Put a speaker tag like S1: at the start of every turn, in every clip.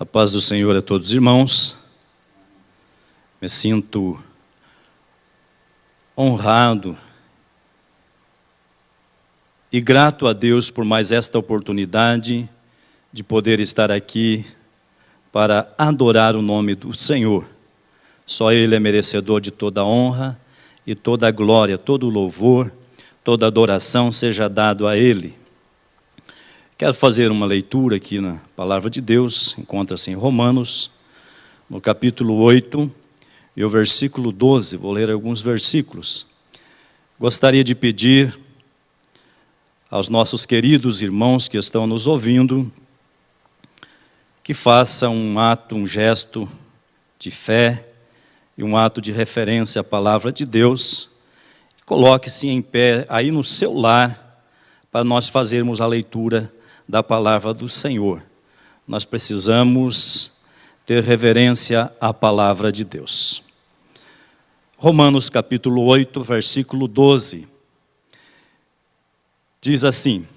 S1: A paz do Senhor a todos os irmãos. Me sinto honrado e grato a Deus por mais esta oportunidade de poder estar aqui para adorar o nome do Senhor. Só Ele é merecedor de toda a honra e toda a glória, todo o louvor, toda a adoração seja dado a Ele. Quero fazer uma leitura aqui na Palavra de Deus, encontra-se em Romanos, no capítulo 8 e o versículo 12, vou ler alguns versículos. Gostaria de pedir aos nossos queridos irmãos que estão nos ouvindo, que façam um ato, um gesto de fé e um ato de referência à Palavra de Deus. Coloque-se em pé aí no seu lar para nós fazermos a leitura da Palavra do Senhor. Nós precisamos ter reverência à Palavra de Deus. Romanos capítulo 8, versículo 12. Diz assim: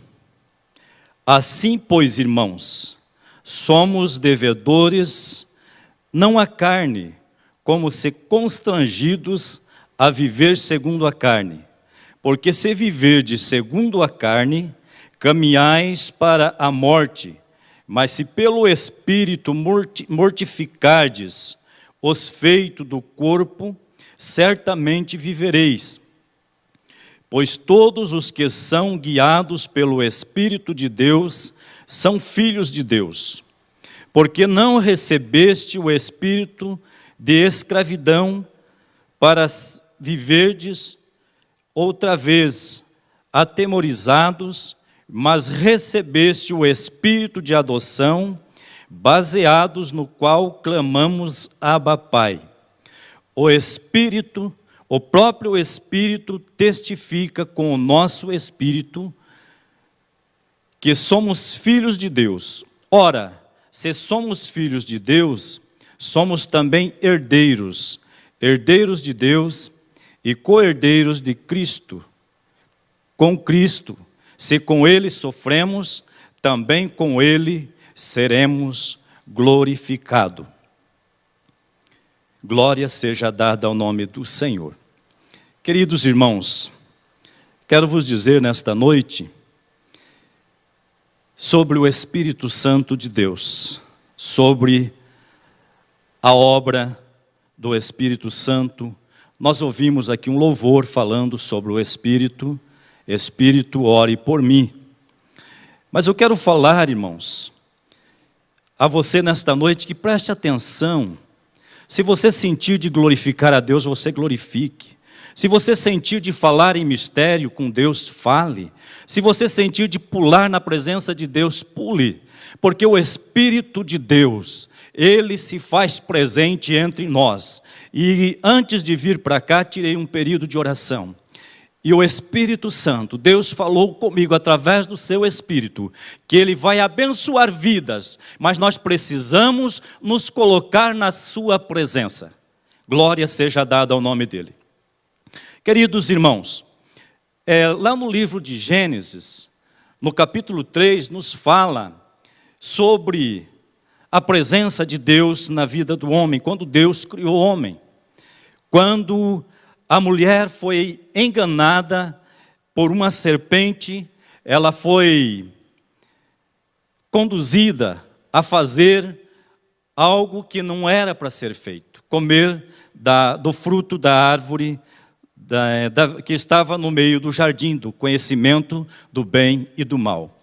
S1: Assim, pois, irmãos, somos devedores, não à carne, como se constrangidos a viver segundo a carne. Porque se viverdes segundo a carne, caminhais para a morte, mas se pelo Espírito mortificardes os feitos do corpo, certamente vivereis. Pois todos os que são guiados pelo Espírito de Deus são filhos de Deus. Porque não recebeste o espírito de escravidão para viverdes outra vez atemorizados, mas recebeste o Espírito de adoção, baseados no qual clamamos Abba, Pai. O próprio Espírito testifica com o nosso Espírito que somos filhos de Deus. Ora, se somos filhos de Deus, somos também herdeiros, herdeiros de Deus e co-herdeiros de Cristo. Com Cristo, se com Ele sofremos, também com Ele seremos glorificados. Glória seja dada ao nome do Senhor. Queridos irmãos, quero vos dizer nesta noite sobre o Espírito Santo de Deus, sobre a obra do Espírito Santo. Nós ouvimos aqui um louvor falando sobre o Espírito. Espírito, ore por mim. Mas eu quero falar, irmãos, a você nesta noite que preste atenção. Se você sentir de glorificar a Deus, você glorifique. Se você sentir de falar em mistério com Deus, fale. Se você sentir de pular na presença de Deus, pule. Porque o Espírito de Deus, Ele se faz presente entre nós. E antes de vir para cá, tirei um período de oração. E o Espírito Santo, Deus falou comigo através do seu Espírito, que Ele vai abençoar vidas, mas nós precisamos nos colocar na sua presença. Glória seja dada ao nome dEle. Queridos irmãos, lá no livro de Gênesis, no capítulo 3, nos fala sobre a presença de Deus na vida do homem, quando Deus criou o homem. Quando a mulher foi enganada por uma serpente, ela foi conduzida a fazer algo que não era para ser feito, comer do fruto da árvore que estava no meio do jardim, do conhecimento do bem e do mal.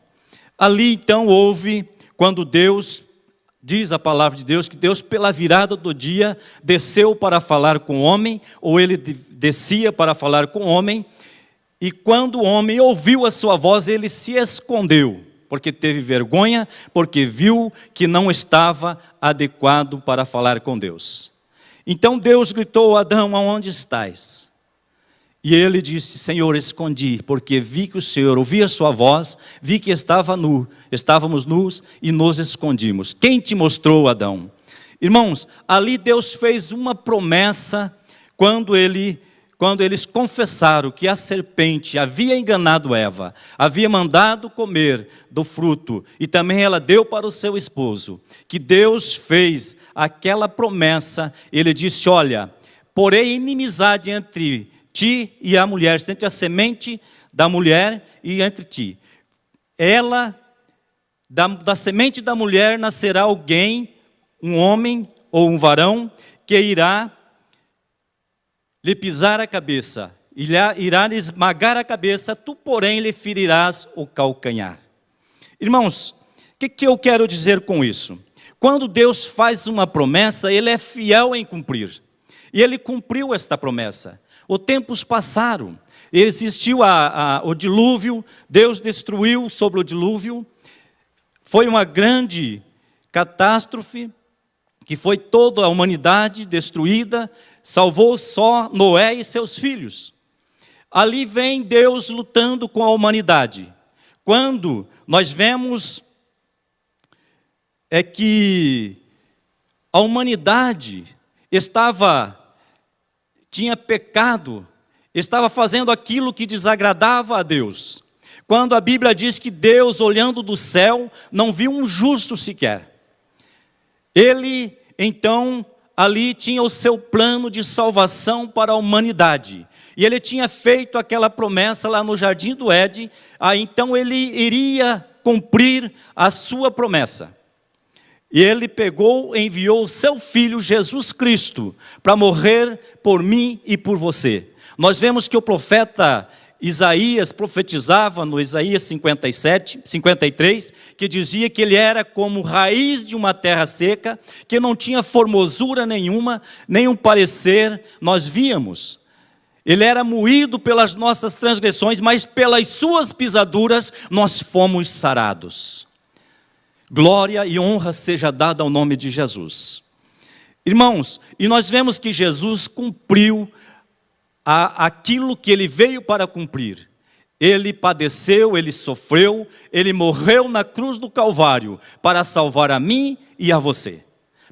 S1: Ali então houve, quando Deus, diz a palavra de Deus, que Deus pela virada do dia desceu para falar com o homem, ou Ele descia para falar com o homem, e quando o homem ouviu a sua voz, ele se escondeu, porque teve vergonha, porque viu que não estava adequado para falar com Deus. Então Deus gritou a Adão: aonde estás? E ele disse: Senhor, escondi, porque vi que o Senhor ouvia a sua voz, vi que estávamos nus e nos escondimos. Quem te mostrou, Adão? Irmãos, ali Deus fez uma promessa quando Ele quando eles confessaram que a serpente havia enganado Eva, havia mandado comer do fruto, e também ela deu para o seu esposo, que Deus fez aquela promessa, ele disse: olha, porém inimizade entre ti e a mulher, entre a semente da mulher e entre ti. Da semente da mulher nascerá alguém, um homem ou um varão, que irá lhe pisar a cabeça, irá lhe esmagar a cabeça, tu, porém, lhe ferirás o calcanhar. Irmãos, o que eu quero dizer com isso? Quando Deus faz uma promessa, Ele é fiel em cumprir. E Ele cumpriu esta promessa. Os tempos passaram, existiu o dilúvio, Deus destruiu sobre o dilúvio, foi uma grande catástrofe, que foi toda a humanidade destruída, salvou só Noé e seus filhos. Ali vem Deus lutando com a humanidade. Quando nós vemos que a humanidade tinha pecado, estava fazendo aquilo que desagradava a Deus. Quando a Bíblia diz que Deus, olhando do céu, não viu um justo sequer. Ele, então, ali tinha o seu plano de salvação para a humanidade. E ele tinha feito aquela promessa lá no Jardim do Éden, então ele iria cumprir a sua promessa. E ele enviou o seu Filho Jesus Cristo para morrer por mim e por você. Nós vemos que o profeta Isaías profetizava no Isaías 53, que dizia que ele era como raiz de uma terra seca, que não tinha formosura nenhuma, nenhum parecer, nós víamos. Ele era moído pelas nossas transgressões, mas pelas suas pisaduras nós fomos sarados. Glória e honra seja dada ao nome de Jesus. Irmãos, e nós vemos que Jesus cumpriu aquilo que ele veio para cumprir. Ele padeceu, ele sofreu, ele morreu na cruz do Calvário para salvar a mim e a você,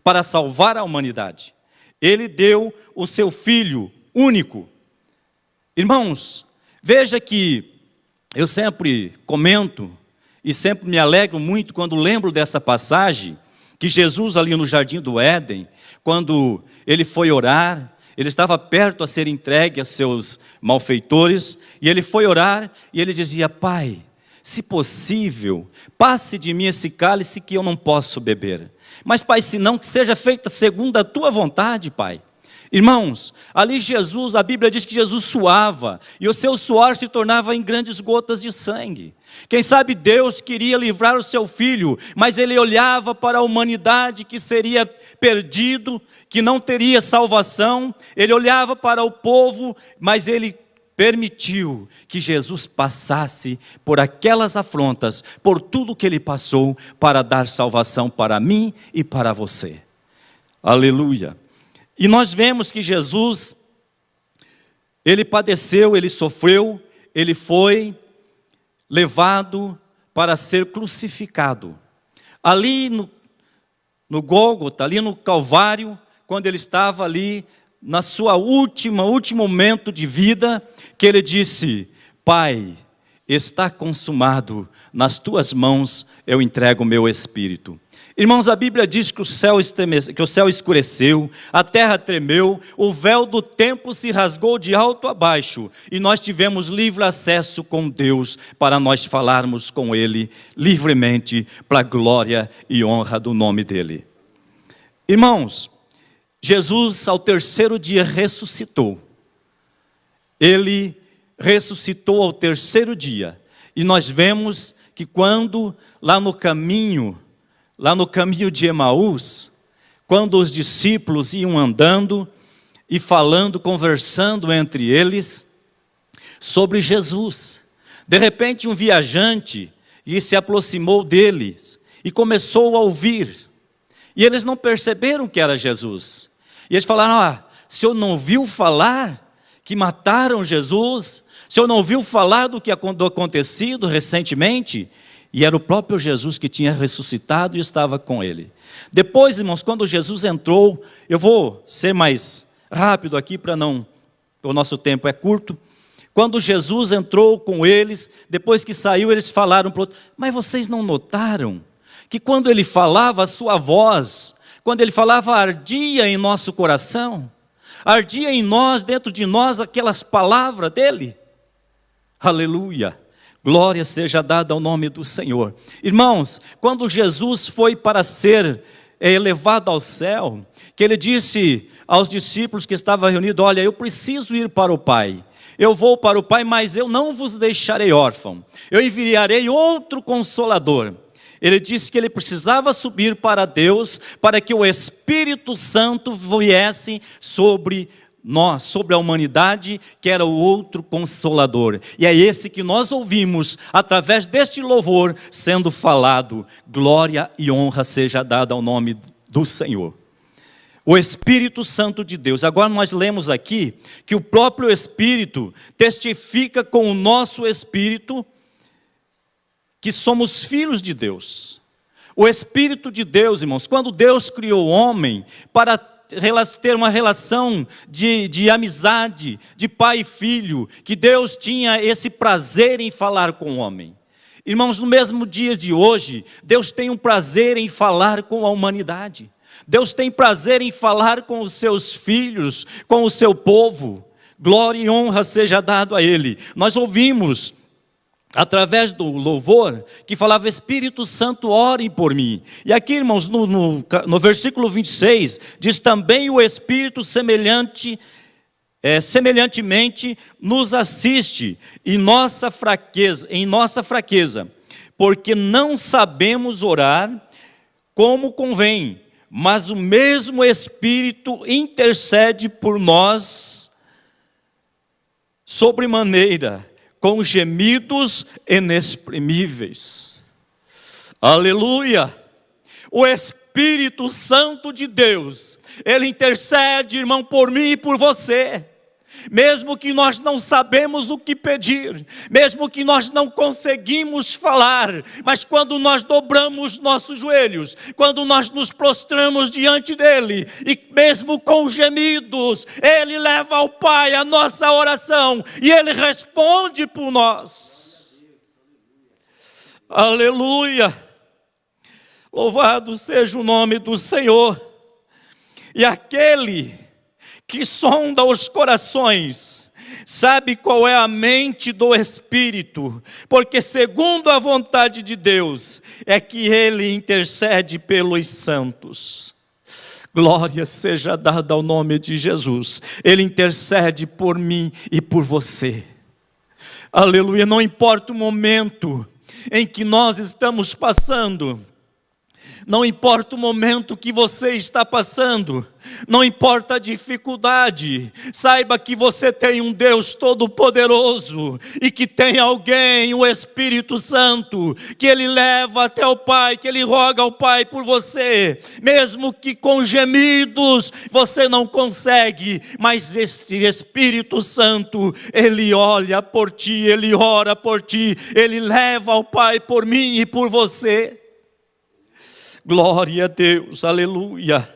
S1: para salvar a humanidade. Ele deu o seu Filho único. Irmãos, veja que eu sempre comento e sempre me alegro muito quando lembro dessa passagem, que Jesus ali no Jardim do Éden, quando ele foi orar, ele estava perto a ser entregue a seus malfeitores, e ele foi orar, e ele dizia: Pai, se possível, passe de mim esse cálice que eu não posso beber. Mas, Pai, se não, que seja feita segundo a tua vontade, Pai. Irmãos, ali Jesus, a Bíblia diz que Jesus suava, e o seu suor se tornava em grandes gotas de sangue. Quem sabe Deus queria livrar o seu Filho, mas ele olhava para a humanidade que seria perdido, que não teria salvação. Ele olhava para o povo, mas ele permitiu que Jesus passasse por aquelas afrontas, por tudo que ele passou, para dar salvação para mim e para você. Aleluia. E nós vemos que Jesus, ele padeceu, ele sofreu, ele foi levado para ser crucificado. Ali no Gólgota, ali no Calvário, quando ele estava ali na sua último momento de vida, que ele disse: Pai, está consumado, nas tuas mãos eu entrego o meu espírito. Irmãos, a Bíblia diz que o céu escureceu, a terra tremeu, o véu do templo se rasgou de alto a baixo, e nós tivemos livre acesso com Deus, para nós falarmos com Ele livremente, para a glória e honra do nome dEle. Irmãos, Jesus ao terceiro dia ressuscitou. Ele ressuscitou ao terceiro dia, e nós vemos que quando lá no caminho de Emaús, quando os discípulos iam andando e falando, conversando entre eles sobre Jesus, de repente um viajante se aproximou deles e começou a ouvir, e eles não perceberam que era Jesus, e eles falaram: o senhor não ouviu falar que mataram Jesus? O senhor não ouviu falar do que acontecido recentemente? E era o próprio Jesus que tinha ressuscitado e estava com ele. Depois, irmãos, quando Jesus entrou, eu vou ser mais rápido aqui para não o nosso tempo é curto. Quando Jesus entrou com eles, depois que saiu, eles falaram para o outro: mas vocês não notaram que quando ele falava, a sua voz, quando ele falava, ardia em nosso coração? Ardia em nós, dentro de nós, aquelas palavras dele? Aleluia! Glória seja dada ao nome do Senhor. Irmãos, quando Jesus foi para ser elevado ao céu, que ele disse aos discípulos que estavam reunidos: olha, eu preciso ir para o Pai. Eu vou para o Pai, mas eu não vos deixarei órfão. Eu enviarei outro Consolador. Ele disse que ele precisava subir para Deus, para que o Espírito Santo viesse sobre nós, sobre a humanidade, que era o outro Consolador. E é esse que nós ouvimos, através deste louvor, sendo falado: glória e honra seja dada ao nome do Senhor. O Espírito Santo de Deus. Agora nós lemos aqui que o próprio Espírito testifica com o nosso espírito que somos filhos de Deus. O Espírito de Deus, irmãos, quando Deus criou o homem para ter uma relação de amizade, de pai e filho, que Deus tinha esse prazer em falar com o homem. Irmãos, no mesmo dia de hoje, Deus tem um prazer em falar com a humanidade. Deus tem prazer em falar com os seus filhos, com o seu povo. Glória e honra seja dado a Ele. Nós ouvimos, através do louvor, que falava: Espírito Santo, ore por mim. E aqui, irmãos, no versículo 26, diz: também o Espírito semelhantemente nos assiste em nossa fraqueza, porque não sabemos orar como convém, mas o mesmo Espírito intercede por nós sobremaneira, com gemidos inexprimíveis. Aleluia! O Espírito Santo de Deus, Ele intercede, irmão, por mim e por você. Mesmo que nós não sabemos o que pedir, mesmo que nós não conseguimos falar, mas quando nós dobramos nossos joelhos, quando nós nos prostramos diante dEle, e mesmo com gemidos, Ele leva ao Pai a nossa oração, e Ele responde por nós. Aleluia! Louvado seja o nome do Senhor. E aquele que sonda os corações, sabe qual é a mente do Espírito, porque segundo a vontade de Deus, é que Ele intercede pelos santos. Glória seja dada ao nome de Jesus. Ele intercede por mim e por você. Aleluia, não importa o momento em que nós estamos passando, não importa o momento que você está passando, não importa a dificuldade, saiba que você tem um Deus todo-poderoso e que tem alguém, o Espírito Santo, que Ele leva até o Pai, que Ele roga ao Pai por você, mesmo que com gemidos você não consegue, mas este Espírito Santo, Ele olha por ti, Ele ora por ti, Ele leva ao Pai por mim e por você. Glória a Deus, aleluia.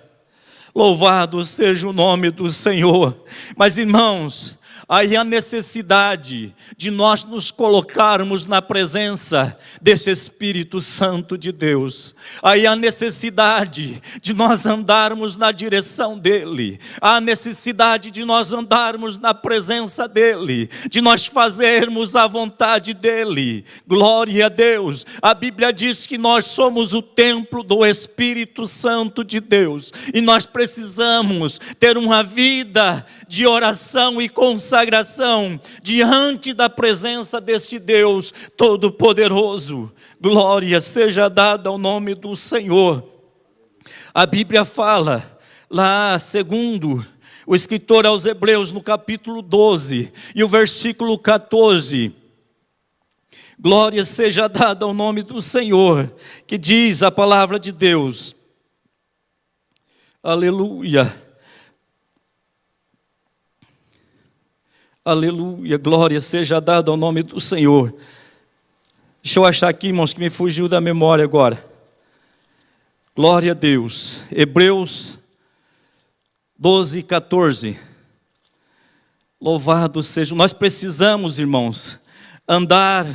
S1: Louvado seja o nome do Senhor. Mas, irmãos, aí a necessidade de nós nos colocarmos na presença desse Espírito Santo de Deus. Aí a necessidade de nós andarmos na direção dEle. A necessidade de nós andarmos na presença dEle. De nós fazermos a vontade dEle. Glória a Deus. A Bíblia diz que nós somos o templo do Espírito Santo de Deus. E nós precisamos ter uma vida de oração e consagração diante da presença deste Deus Todo-Poderoso. Glória seja dada ao nome do Senhor. A Bíblia fala, lá segundo o escritor aos Hebreus, no capítulo 12, e o versículo 14, glória seja dada ao nome do Senhor, que diz a palavra de Deus, aleluia, aleluia, glória seja dada ao nome do Senhor. Deixa eu achar aqui, irmãos, que me fugiu da memória agora. Glória a Deus. Hebreus 12, 14. Louvado seja. Nós precisamos, irmãos, andar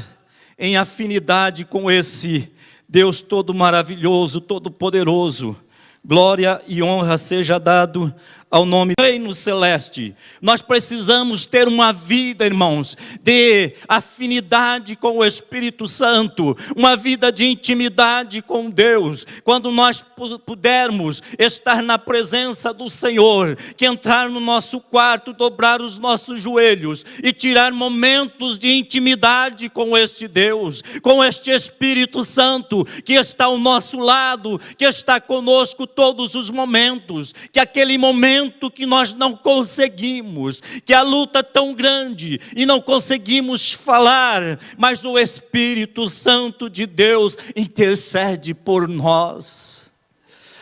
S1: em afinidade com esse Deus todo maravilhoso, todo poderoso. Glória e honra seja dado ao nome do Reino Celeste. Nós precisamos ter uma vida, irmãos, de afinidade com o Espírito Santo, uma vida de intimidade com Deus. Quando nós pudermos estar na presença do Senhor, que entrar no nosso quarto, dobrar os nossos joelhos e tirar momentos de intimidade com este Deus, com este Espírito Santo que está ao nosso lado, que está conosco todos os momentos, que aquele momento que nós não conseguimos, que a luta é tão grande e não conseguimos falar, mas o Espírito Santo de Deus intercede por nós.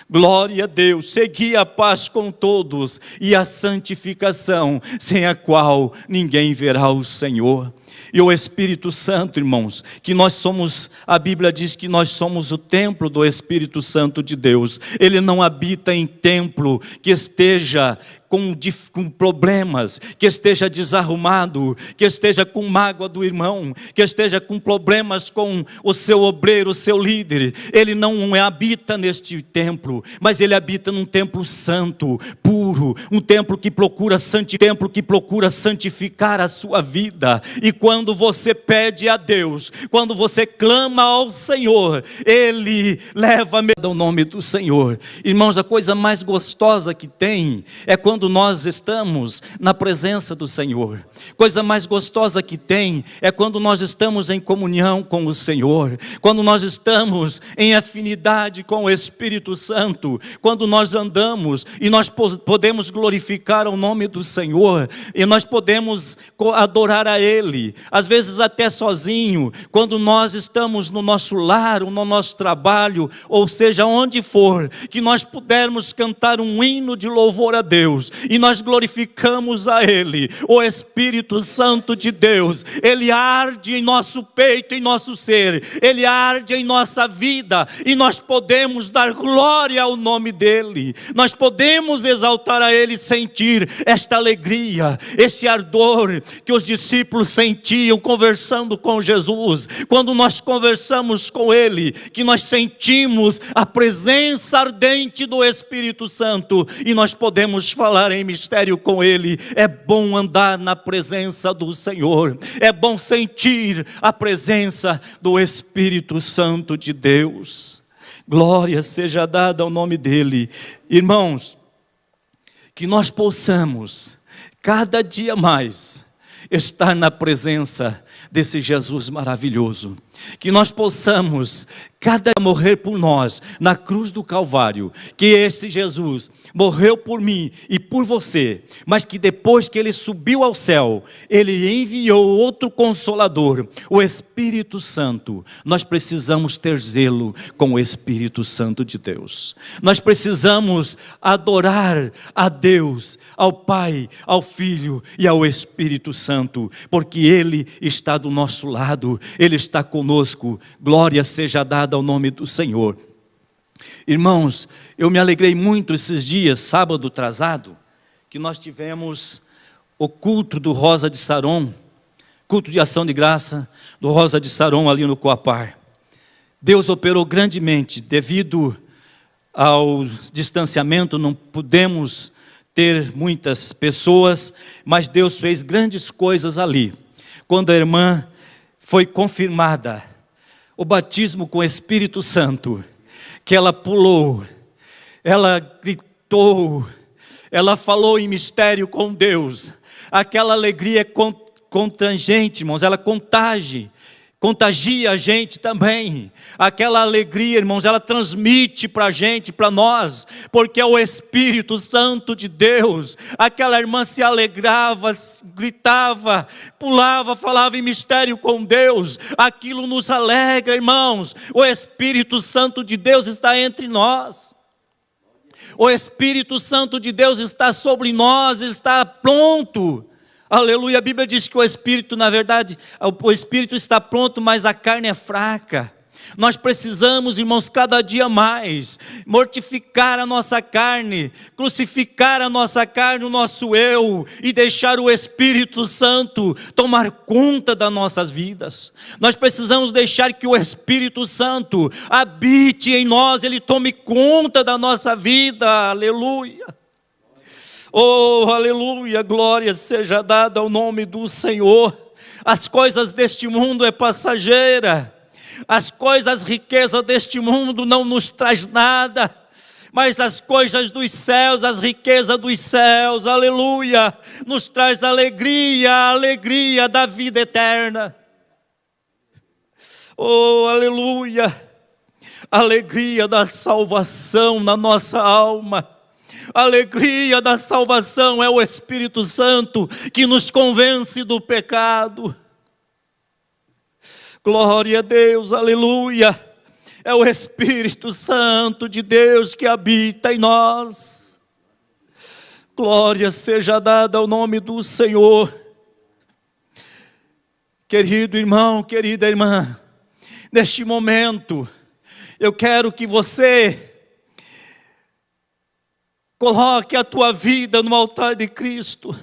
S1: Glória a Deus. Segui a paz com todos e a santificação, sem a qual ninguém verá o Senhor. E o Espírito Santo, irmãos, que nós somos, a Bíblia diz que nós somos o templo do Espírito Santo de Deus. Ele não habita em templo que esteja com problemas, que esteja desarrumado, que esteja com mágoa do irmão, que esteja com problemas com o seu obreiro, o seu líder. Ele não habita neste templo, mas ele habita num templo santo, puro, um templo que procura santificar a sua vida. E quando você pede a Deus, quando você clama ao Senhor, Ele leva ao nome do Senhor. Irmãos, a coisa mais gostosa que tem é quando nós estamos na presença do Senhor. Coisa mais gostosa que tem é quando nós estamos em comunhão com o Senhor, quando nós estamos em afinidade com o Espírito Santo, quando nós andamos e nós podemos glorificar o nome do Senhor, e nós podemos adorar a Ele, às vezes até sozinho, quando nós estamos no nosso lar, no nosso trabalho, ou seja, onde for, que nós pudermos cantar um hino de louvor a Deus, e nós glorificamos a Ele. O Espírito Santo de Deus, Ele arde em nosso peito, em nosso ser, Ele arde em nossa vida, e nós podemos dar glória ao nome dEle, nós podemos exaltar a Ele, sentir esta alegria, esse ardor que os discípulos sentiam conversando com Jesus. Quando nós conversamos com Ele, que nós sentimos a presença ardente do Espírito Santo, e nós podemos falar em mistério com Ele. É bom andar na presença do Senhor, é bom sentir a presença do Espírito Santo de Deus. Glória seja dada ao nome dEle. Irmãos, que nós possamos cada dia mais estar na presença desse Jesus maravilhoso, que nós possamos cada dia morrer por nós na cruz do Calvário, que esse Jesus morreu por mim e por você, mas que depois que Ele subiu ao céu, Ele enviou outro Consolador, o Espírito Santo. Nós precisamos ter zelo com o Espírito Santo de Deus. Nós precisamos adorar a Deus, ao Pai, ao Filho e ao Espírito Santo, porque Ele está do nosso lado, Ele está conosco. Glória seja dada ao nome do Senhor. Irmãos, eu me alegrei muito esses dias, sábado atrasado, que nós tivemos o culto do Rosa de Saron, culto de ação de graça do Rosa de Saron ali no Coapar. Deus operou grandemente, devido ao distanciamento, não pudemos ter muitas pessoas, mas Deus fez grandes coisas ali. Quando a irmã foi confirmada, o batismo com o Espírito Santo, que ela pulou, ela gritou, ela falou em mistério com Deus, aquela alegria é contagiante, irmãos, ela contagia a gente também, aquela alegria, irmãos, ela transmite para a gente, para nós, porque é o Espírito Santo de Deus. Aquela irmã se alegrava, gritava, pulava, falava em mistério com Deus, aquilo nos alegra, irmãos. O Espírito Santo de Deus está entre nós, o Espírito Santo de Deus está sobre nós, está pronto. Aleluia, a Bíblia diz que o Espírito, na verdade, o Espírito está pronto, mas a carne é fraca. Nós precisamos, irmãos, cada dia mais mortificar a nossa carne, crucificar a nossa carne, o nosso eu, e deixar o Espírito Santo tomar conta das nossas vidas. Nós precisamos deixar que o Espírito Santo habite em nós, ele tome conta da nossa vida. Aleluia. Oh, aleluia, glória seja dada ao nome do Senhor. As coisas deste mundo é passageira. As coisas, as riquezas deste mundo não nos traz nada, mas as coisas dos céus, as riquezas dos céus, aleluia, nos traz alegria, a alegria da vida eterna. Oh, aleluia, alegria da salvação na nossa alma. A alegria da salvação é o Espírito Santo que nos convence do pecado. Glória a Deus, aleluia. É o Espírito Santo de Deus que habita em nós. Glória seja dada ao nome do Senhor. Querido irmão, querida irmã, neste momento, eu quero que você coloque a tua vida no altar de Cristo.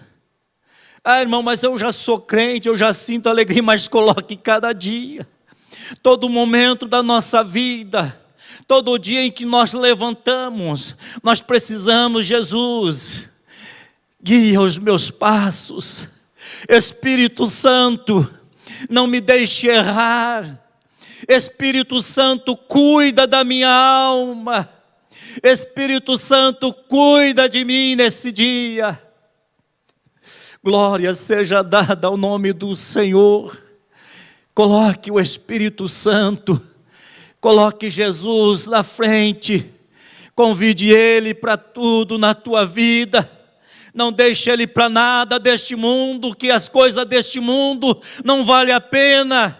S1: Ah, irmão, mas eu já sou crente, eu já sinto alegria, mas coloque cada dia, todo momento da nossa vida, todo dia em que nós levantamos, nós precisamos, Jesus, guia os meus passos, Espírito Santo, não me deixe errar, Espírito Santo, cuida da minha alma, Espírito Santo, cuida de mim nesse dia. Glória seja dada ao nome do Senhor. Coloque o Espírito Santo, coloque Jesus na frente, convide Ele para tudo na tua vida, não deixe Ele para nada deste mundo, que as coisas deste mundo não valem a pena,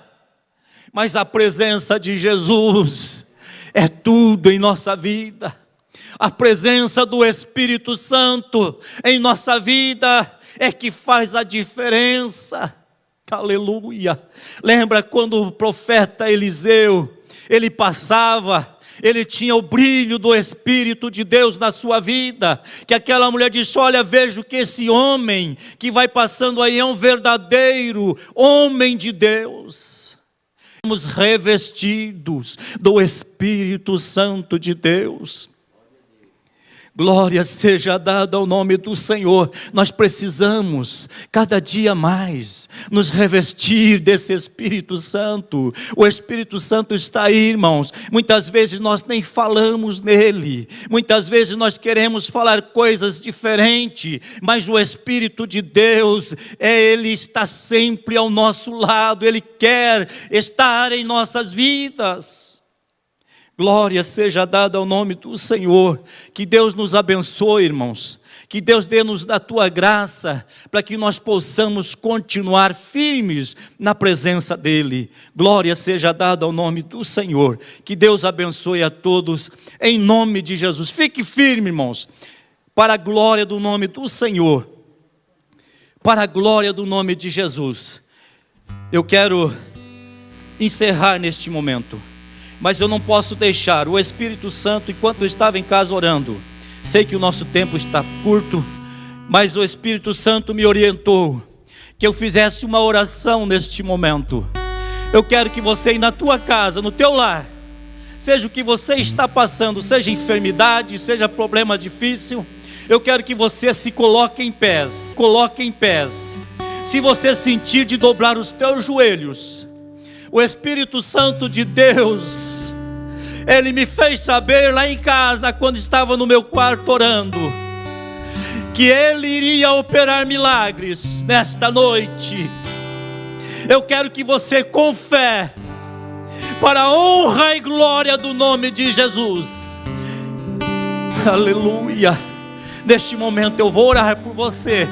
S1: mas a presença de Jesus é tudo em nossa vida, a presença do Espírito Santo em nossa vida é que faz a diferença. Aleluia. Lembra quando o profeta Eliseu, ele passava, ele tinha o brilho do Espírito de Deus na sua vida, que aquela mulher disse, olha, vejo que esse homem que vai passando aí é um verdadeiro homem de Deus. Somos revestidos do Espírito Santo de Deus. Glória seja dada ao nome do Senhor. Nós precisamos cada dia mais nos revestir desse Espírito Santo. O Espírito Santo está aí, irmãos. Muitas vezes nós nem falamos nele, muitas vezes nós queremos falar coisas diferentes, mas o Espírito de Deus, ele está sempre ao nosso lado, ele quer estar em nossas vidas. Glória seja dada ao nome do Senhor. Que Deus nos abençoe, irmãos. Que Deus dê-nos da tua graça, para que nós possamos continuar firmes na presença dEle. Glória seja dada ao nome do Senhor. Que Deus abençoe a todos, em nome de Jesus. Fique firme, irmãos, para a glória do nome do Senhor. Para a glória do nome de Jesus. Eu quero encerrar neste momento. Mas eu não posso deixar o Espírito Santo, enquanto eu estava em casa orando, sei que o nosso tempo está curto, mas o Espírito Santo me orientou que eu fizesse uma oração neste momento. Eu quero que você aí na tua casa, no teu lar, seja o que você está passando, seja enfermidade, seja problema difícil, eu quero que você se coloque em pés, se você sentir de dobrar os teus joelhos, o Espírito Santo de Deus, ele me fez saber lá em casa, quando estava no meu quarto orando, que ele iria operar milagres nesta noite. Eu quero que você, com fé, para a honra e glória do nome de Jesus, aleluia, neste momento eu vou orar por você,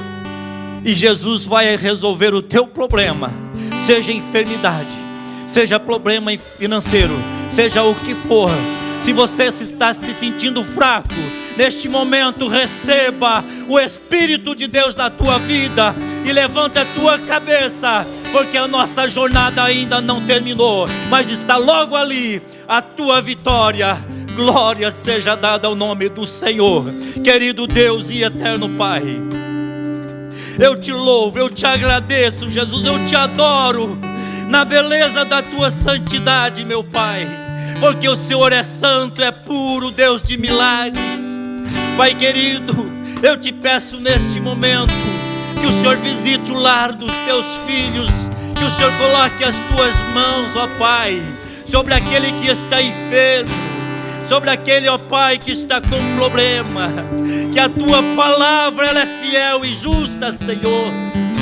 S1: e Jesus vai resolver o teu problema, seja enfermidade, seja problema financeiro, seja o que for. Se você está se sentindo fraco, neste momento receba o Espírito de Deus na tua vida, e levanta a tua cabeça, porque a nossa jornada ainda não terminou, mas está logo ali a tua vitória. Glória seja dada ao nome do Senhor. Querido Deus e eterno Pai, eu te louvo, eu te agradeço, Jesus, eu te adoro na beleza da tua santidade, meu Pai, porque o Senhor é santo, é puro, Deus de milagres. Pai querido, eu te peço neste momento que o Senhor visite o lar dos teus filhos, que o Senhor coloque as tuas mãos, ó Pai, sobre aquele que está enfermo, sobre aquele, ó Pai, que está com problema, que a tua palavra ela é fiel e justa, Senhor.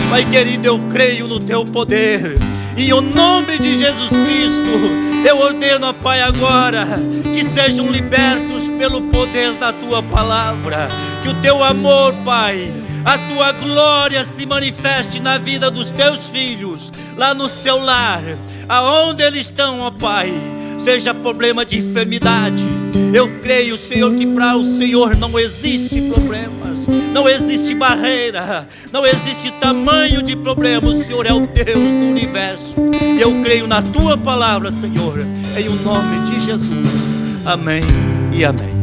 S1: Pai querido, eu creio no teu poder, e em nome de Jesus Cristo, eu ordeno, ó Pai, agora, que sejam libertos pelo poder da tua palavra, que o teu amor, Pai, a tua glória se manifeste na vida dos teus filhos, lá no seu lar, aonde eles estão, ó Pai, seja problema de enfermidade. Eu creio, Senhor, que para o Senhor não existe problemas, não existe barreira, não existe tamanho de problema. O Senhor é o Deus do universo. Eu creio na tua palavra, Senhor, em o nome de Jesus. Amém e amém.